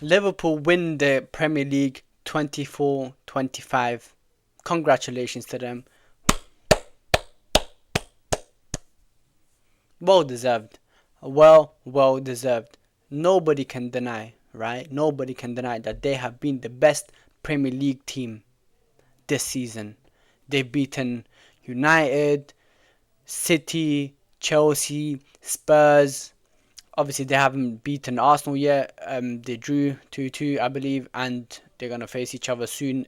Liverpool win the Premier League 24-25. Congratulations to them. Well deserved. Well deserved. Nobody can deny, right? Nobody can deny that they have been the best Premier League team this season. They've beaten United, City, Chelsea, Spurs. Obviously, they haven't beaten Arsenal yet. They drew 2-2, I believe, and they're going to face each other soon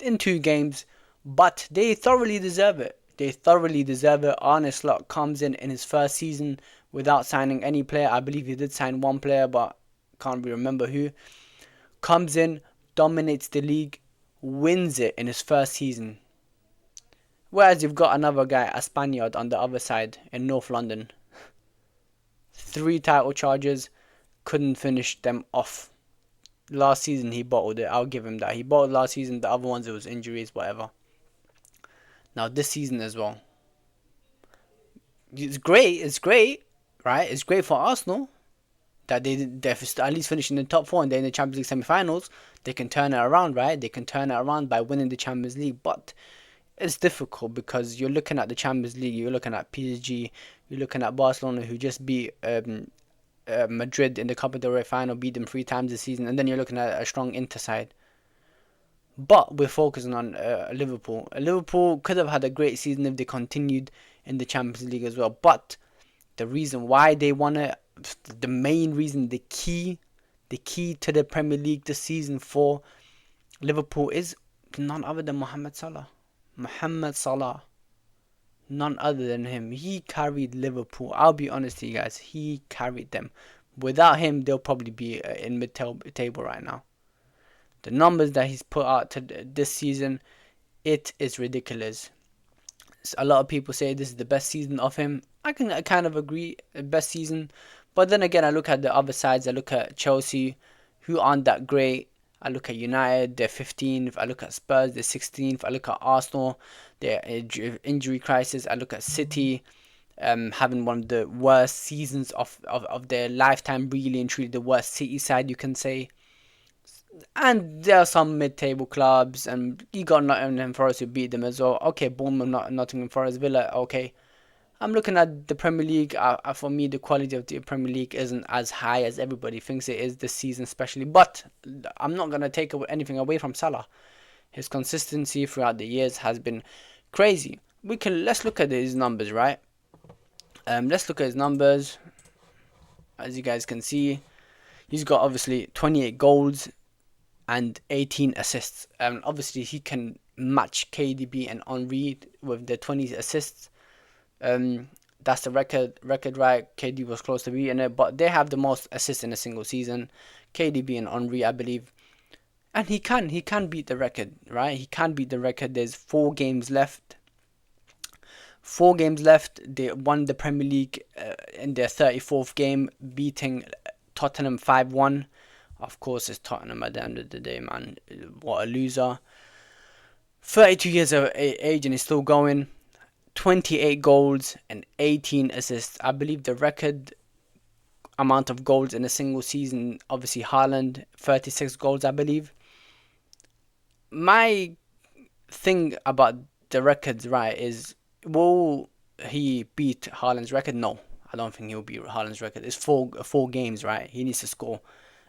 in 2 games. But they thoroughly deserve it. They thoroughly deserve it. Arne Slot comes in his first season without signing any player. I believe he did sign one player, but can't really remember who. Comes in, dominates the league, wins it in his first season. Whereas you've got another guy, a Spaniard, on the other side in North London. 3 title charges, couldn't finish them off. Last season he bottled it. I'll give him that. He bottled last season. The other ones it was injuries, whatever. Now this season as well. It's great. It's great, right? It's great for Arsenal that they're at least finishing in the top four and they're in the Champions League semi-finals. They can turn it around, right? They can turn it around by winning the Champions League, but it's difficult because you're looking at the Champions League. You're looking at PSG. You're looking at Barcelona, who just beat Madrid in the Copa del Rey final, beat them 3 times this season, and then you're looking at a strong Inter side. But we're focusing on Liverpool. Liverpool could have had a great season if they continued in the Champions League as well. But the reason why they won it, the main reason, the key to the Premier League this season for Liverpool is none other than Mohamed Salah. Mohamed Salah. None other than him. He carried Liverpool. I'll be honest to you guys. He carried them. Without him, they'll probably be in mid-table right now. The numbers that he's put out this season, it is ridiculous. A lot of people say this is the best season of him. I can kind of agree, best season. But then again, I look at the other sides. I look at Chelsea, who aren't that great. I look at United, they're 15th. I look at Spurs, they're 16th. I look at Arsenal, their injury crisis. I look at City, having one of the worst seasons of their lifetime, really and truly the worst City side, you can say. And there are some mid-table clubs, and you got Nottingham Forest who beat them as well. Okay, Bournemouth, Nottingham Forest, Villa, okay. I'm looking at the Premier League. For me, the quality of the Premier League isn't as high as everybody thinks it is this season, especially. But I'm not gonna take anything away from Salah. His consistency throughout the years has been crazy. Let's look at his numbers, right? Let's look at his numbers. As you guys can see, he's got obviously 28 goals and 18 assists. Obviously, he can match KDB and Henry with the 20 assists. That's the record, right? KD was close to beating it, but they have the most assists in a single season. KDB and Henry, I believe. And he can beat the record, right? He can beat the record. There's 4 games left. 4 games left. They won the Premier League in their 34th game, beating Tottenham 5-1. Of course, it's Tottenham at the end of the day, man. What a loser. 32 years of age and he's still going. 28 goals and 18 assists. I believe the record amount of goals in a single season, obviously Haaland, 36 goals, I believe. My thing about the records, right, is will he beat Haaland's record? No, I don't think he'll beat Haaland's record. It's four games, right? He needs to score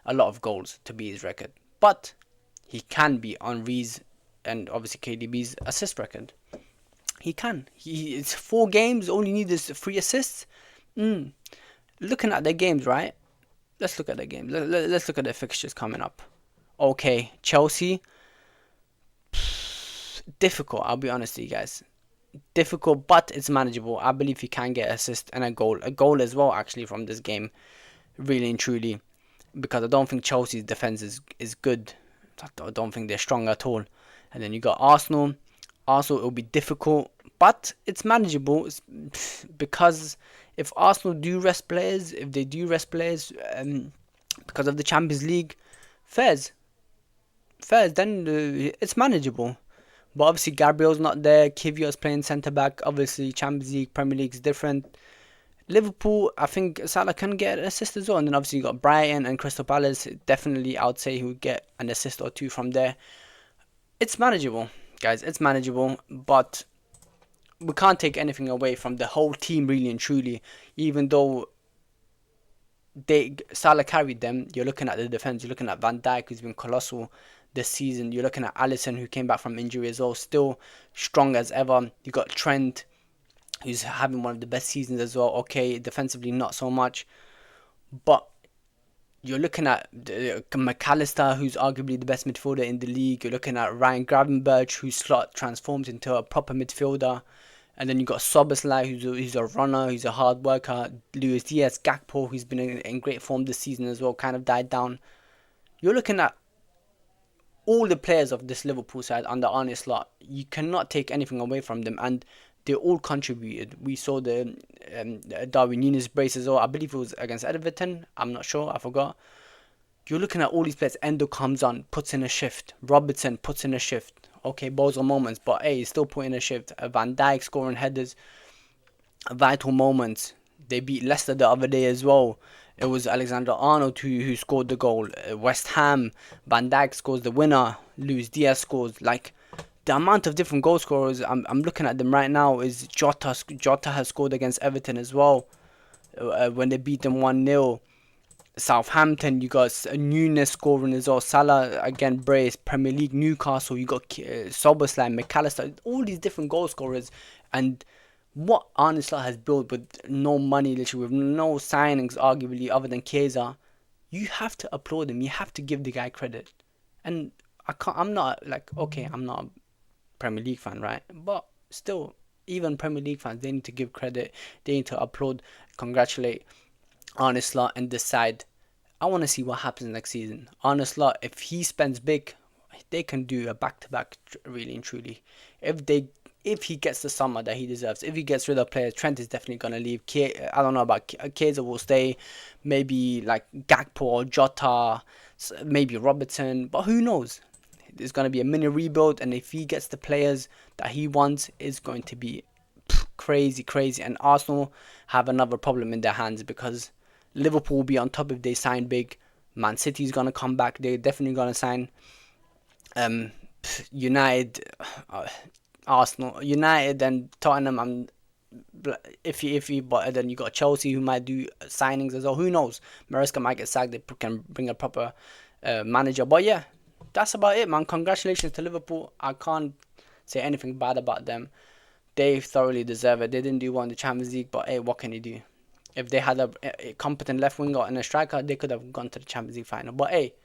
a lot of goals to beat his record. But he can beat Henry's and obviously KDB's assist record. He can. It's 4 games. All you need is 3 assists. Looking at their games, right? Let's look at their games. Let's look at their fixtures coming up. Okay, Chelsea. Difficult. I'll be honest with you guys. Difficult, but it's manageable. I believe he can get assist and a goal. A goal as well, actually, from this game. Really and truly. Because I don't think Chelsea's defense is good. I don't think they're strong at all. And then you got Arsenal. Arsenal, it'll be difficult, but it's manageable. Because if Arsenal do rest players, because of the Champions League, fairs, then it's manageable. But obviously Gabriel's not there. Kivio's playing centre back. Obviously Champions League, Premier League is different. Liverpool, I think Salah can get an assist as well. And then obviously you got Brighton and Crystal Palace. Definitely, I would say he would get an assist or two from there. It's manageable, guys. It's manageable, but we can't take anything away from the whole team, really and truly. Even though Salah carried them, you're looking at the defense. You're looking at Van Dijk, who's been colossal this season. You're looking at Alisson, who came back from injury as well, still strong as ever. You got Trent, who's having one of the best seasons as well. Okay, defensively not so much, but you're looking at McAllister, who's arguably the best midfielder in the league. You're looking at Ryan Gravenberch, whose slot transforms into a proper midfielder. And then you got Soboslai, who's a runner, who's a hard worker. Luis Diaz, Gakpo, who's been in great form this season as well, kind of died down. You're looking at all the players of this Liverpool side under Arne Slot. You cannot take anything away from them, and they all contributed. We saw the Darwin Núñez brace as well. I believe it was against Everton. I'm not sure. I forgot. You're looking at all these players. Endo comes on, puts in a shift. Robertson puts in a shift. Okay, balls or moments, but hey, he's still putting a shift. Van Dijk scoring headers. Vital moments. They beat Leicester the other day as well. It was Alexander Arnold who scored the goal. West Ham, Van Dijk scores the winner. Luis Diaz scores. Like, the amount of different goal scorers, I'm looking at them right now, is Jota. Jota has scored against Everton as well when they beat them 1-0. Southampton, you got Núñez scoring as well. Salah, again, brace. Premier League, Newcastle, you got Soboslai, McAllister, all these different goal scorers. And what Arne Slot has built with no money, literally, with no signings, arguably, other than Chiesa, you have to applaud him. You have to give the guy credit. And I'm not, like, okay, I'm not a Premier League fan, right? But still, even Premier League fans, they need to give credit. They need to applaud, congratulate Arne Slot and decide. I want to see what happens next season. Arne Slot, if he spends big, they can do a back-to-back, really and truly. If he gets the summer that he deserves, if he gets rid of players, Trent is definitely going to leave. I don't know about Chiesa will stay. Maybe like Gakpo or Jota, maybe Robertson, but who knows? There's going to be a mini rebuild, and if he gets the players that he wants, it's going to be crazy, crazy. And Arsenal have another problem in their hands because Liverpool will be on top if they sign big. Man City's going to come back. They're definitely going to sign. United, Arsenal, United and Tottenham, I'm iffy, but then you got Chelsea who might do signings as well. Who knows? Maresca might get sacked. They can bring a proper manager. But yeah, that's about it, man. Congratulations to Liverpool. I can't say anything bad about them. They thoroughly deserve it. They didn't do well in the Champions League, but hey, what can you do? If they had a competent left winger and a striker, they could have gone to the Champions League final. But hey,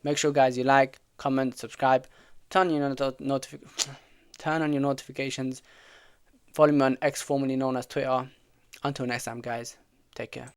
make sure, guys, you like, comment, subscribe, turn on your notifications. Follow me on X, formerly known as Twitter. Until next time, guys, take care.